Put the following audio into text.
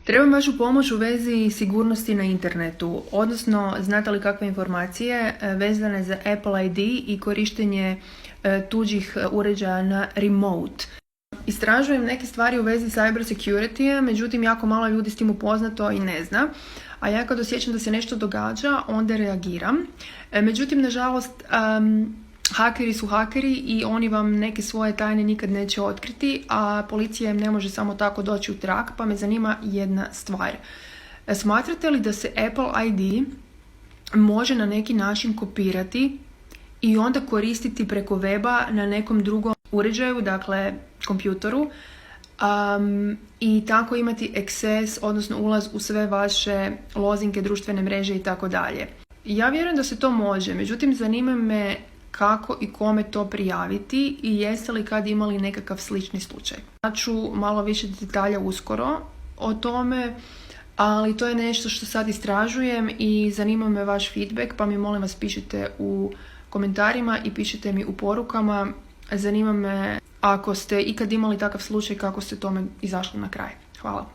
Trebam vašu pomoć u vezi sigurnosti na internetu, odnosno znate li kakve informacije vezane za Apple ID i korištenje tuđih uređaja na remote. Istražujem neke stvari u vezi cyber security, međutim jako malo ljudi s tim upoznato i ne zna. A ja kad osjećam da se nešto događa, onda reagiram. Međutim, nažalost, hakeri su hakeri i oni vam neke svoje tajne nikad neće otkriti, a policija im ne može samo tako doći u trag, pa me zanima jedna stvar. Smatrate li da se Apple ID može na neki način kopirati i onda koristiti preko weba na nekom drugom uređaju, dakle kompjutoru, i tako imati access, odnosno ulaz u sve vaše lozinke, društvene mreže i tako dalje? Ja vjerujem da se to može, međutim zanima me kako i kome to prijaviti i jeste li kad imali nekakav slični slučaj. Ja ću malo više detalja uskoro o tome, ali to je nešto što sad istražujem i zanima me vaš feedback, pa mi molim vas pišite u komentarima i pišite mi u porukama. Zanima me ako ste ikad imali takav slučaj, kako ste tome izašli na kraj. Hvala.